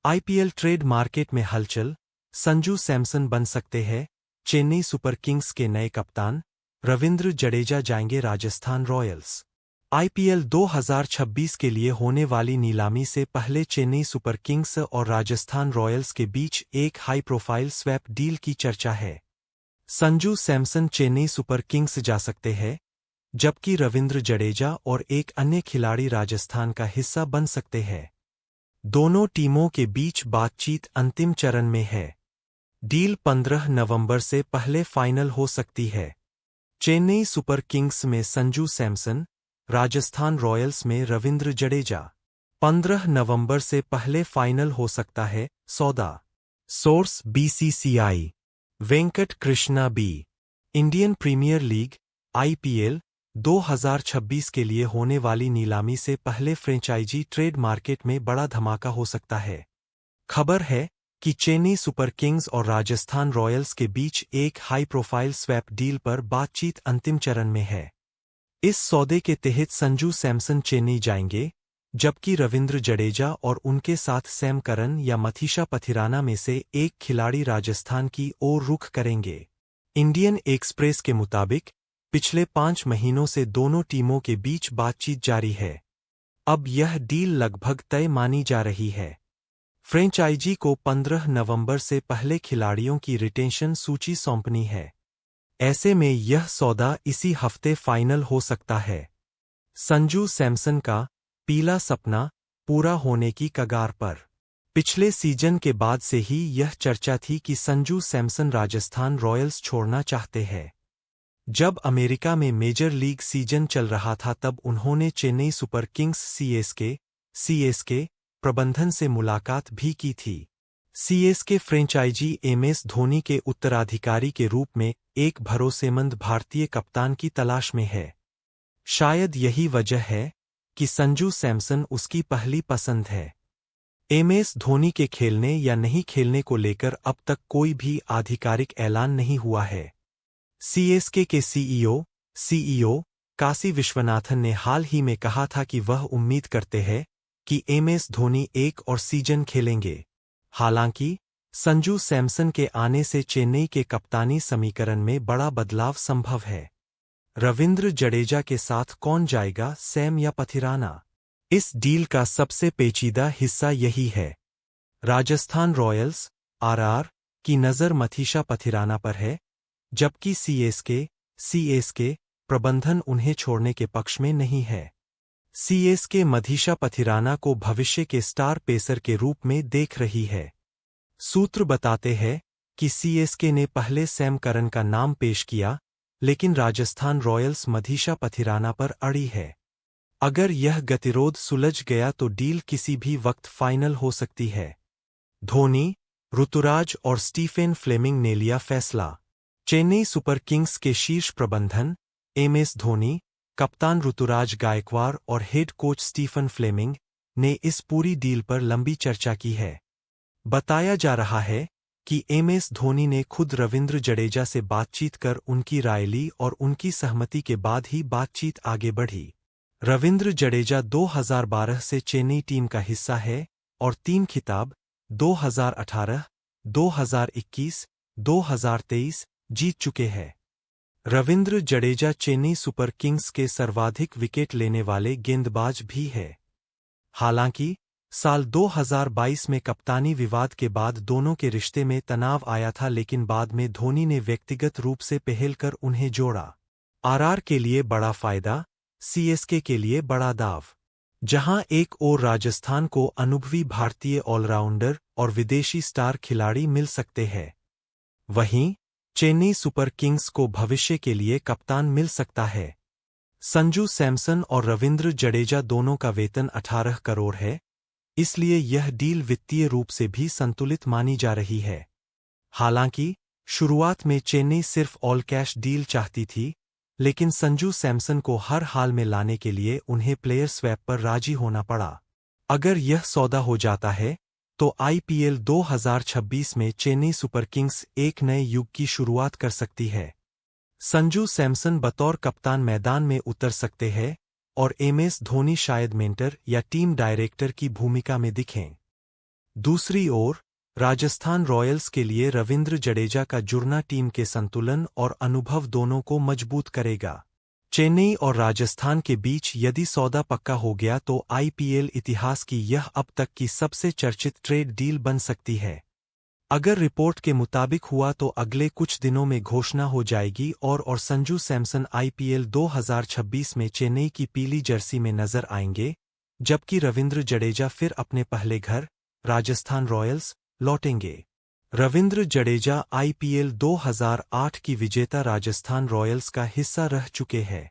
IPL trade market में हलचल, संजू सैमसन बन सकते हैं चेन्नई सुपर किंग्स के नए कप्तान, रविंद्र जडेजा जाएंगे राजस्थान रॉयल्स। आईपीएल 2026 के लिए होने वाली नीलामी से पहले चेन्नई सुपर किंग्स और राजस्थान रॉयल्स के बीच एक हाई प्रोफाइल स्वैप डील की चर्चा है। संजू सैमसन चेन्नई सुपर किंग्स जा सकते हैं, जबकि रविंद्र जडेजा और एक अन्य खिलाड़ी राजस्थान का हिस्सा बन सकते हैं। दोनों टीमों के बीच बातचीत अंतिम चरण में है। डील 15 नवंबर से पहले फाइनल हो सकती है। चेन्नई सुपर किंग्स में संजू सैमसन, राजस्थान रॉयल्स में रविंद्र जडेजा। 15 नवंबर से पहले फाइनल हो सकता है सौदा। Source BCCI. Venkat Krishna B. Indian Premier League IPL 2026 के लिए होने वाली नीलामी से पहले फ्रेंचाइजी ट्रेड मार्केट में बड़ा धमाका हो सकता है। खबर है कि चेन्नई सुपर किंग्स और राजस्थान रॉयल्स के बीच एक हाई प्रोफाइल स्वैप डील पर बातचीत अंतिम चरण में है। इस सौदे के तहत संजू सैमसन चेन्नई जाएंगे, जबकि रविंद्र जडेजा और उनके साथ सैम करन या मथीशा पथिराना में से एक खिलाड़ी राजस्थान की ओर रुख करेंगे। इंडियन एक्सप्रेस के मुताबिक पिछले 5 महीनों से दोनों टीमों के बीच बातचीत जारी है। अब यह डील लगभग तय मानी जा रही है। फ्रेंचाइजी को 15 नवंबर से पहले खिलाड़ियों की रिटेंशन सूची सौंपनी है। ऐसे में यह सौदा इसी हफ्ते फाइनल हो सकता है। संजू सैमसन का पीला सपना पूरा होने की कगार पर। पिछले सीजन के बाद से ही यह चर्चा थी कि संजू सैमसन राजस्थान रॉयल्स छोड़ना चाहते हैं। जब अमेरिका में मेजर लीग सीजन चल रहा था तब उन्होंने चेन्नई सुपर किंग्स सीएसके प्रबंधन से मुलाकात भी की थी। सीएसके फ्रेंचाइजी एमएस धोनी के उत्तराधिकारी के रूप में एक भरोसेमंद भारतीय कप्तान की तलाश में है। शायद यही वजह है कि संजू सैमसन उसकी पहली पसंद है। एमएस धोनी के खेलने या नहीं खेलने को लेकर अब तक कोई भी आधिकारिक ऐलान नहीं हुआ है। सीएसके के सीईओ काशी विश्वनाथन ने हाल ही में कहा था कि वह उम्मीद करते हैं कि एमएस धोनी एक और सीजन खेलेंगे। हालांकि संजू सैमसन के आने से चेन्नई के कप्तानी समीकरण में बड़ा बदलाव संभव है। रविंद्र जडेजा के साथ कौन जाएगा, सैम या पथिराना? इस डील का सबसे पेचीदा हिस्सा यही है। राजस्थान रॉयल्स आरआर की नज़र मथीशा पथिराना पर है, जबकि सीएसके प्रबंधन उन्हें छोड़ने के पक्ष में नहीं है। सीएसके मथीशा पथिराना को भविष्य के स्टार पेसर के रूप में देख रही है। सूत्र बताते हैं कि सीएसके ने पहले सैम करन का नाम पेश किया, लेकिन राजस्थान रॉयल्स मथीशा पथिराना पर अड़ी है। अगर यह गतिरोध सुलझ गया तो डील किसी भी वक्त फाइनल हो सकती है। धोनी, ऋतुराज और स्टीफेन फ्लेमिंग ने लिया फैसला। चेन्नई सुपर किंग्स के शीर्ष प्रबंधन एमएस धोनी, कप्तान ऋतुराज गायकवाड़ और हेड कोच स्टीफन फ्लेमिंग ने इस पूरी डील पर लंबी चर्चा की है। बताया जा रहा है कि एमएस धोनी ने खुद रविंद्र जडेजा से बातचीत कर उनकी राय ली और उनकी सहमति के बाद ही बातचीत आगे बढ़ी। रविंद्र जडेजा 2012 से चेन्नई टीम का हिस्सा है और 3 खिताब 2018, 2021, 2023 जीत चुके हैं। रविंद्र जडेजा चेन्नई सुपर किंग्स के सर्वाधिक विकेट लेने वाले गेंदबाज भी है। हालांकि साल 2022 में कप्तानी विवाद के बाद दोनों के रिश्ते में तनाव आया था, लेकिन बाद में धोनी ने व्यक्तिगत रूप से पहल कर उन्हें जोड़ा। आरआर के लिए बड़ा फायदा, सीएसके के लिए बड़ा दाव। जहां एक ओर राजस्थान को अनुभवी भारतीय ऑलराउंडर और विदेशी स्टार खिलाड़ी मिल सकते हैं, वहीं चेन्नई सुपर किंग्स को भविष्य के लिए कप्तान मिल सकता है। संजू सैमसन और रविंद्र जडेजा दोनों का वेतन 18 करोड़ है, इसलिए यह डील वित्तीय रूप से भी संतुलित मानी जा रही है। हालांकि शुरुआत में चेन्नई सिर्फ ऑल कैश डील चाहती थी, लेकिन संजू सैमसन को हर हाल में लाने के लिए उन्हें प्लेयर स्वैप पर राजी होना पड़ा। अगर यह सौदा हो जाता है तो आईपीएल 2026 में चेन्नई सुपर किंग्स एक नए युग की शुरुआत कर सकती है। संजू सैमसन बतौर कप्तान मैदान में उतर सकते हैं और एमएस धोनी शायद मेंटर या टीम डायरेक्टर की भूमिका में दिखें। दूसरी ओर, राजस्थान रॉयल्स के लिए रविंद्र जडेजा का जुड़ना टीम के संतुलन और अनुभव दोनों को मजबूत करेगा। चेन्नई और राजस्थान के बीच यदि सौदा पक्का हो गया तो आईपीएल इतिहास की यह अब तक की सबसे चर्चित ट्रेड डील बन सकती है। अगर रिपोर्ट के मुताबिक हुआ तो अगले कुछ दिनों में घोषणा हो जाएगी और संजू सैमसन आईपीएल 2026 में चेन्नई की पीली जर्सी में नजर आएंगे, जबकि रविंद्र जडेजा फिर अपने पहले घर, राजस्थान रॉयल्स, लौटेंगे। रविंद्र जडेजा आईपीएल 2008 की विजेता राजस्थान रॉयल्स का हिस्सा रह चुके हैं।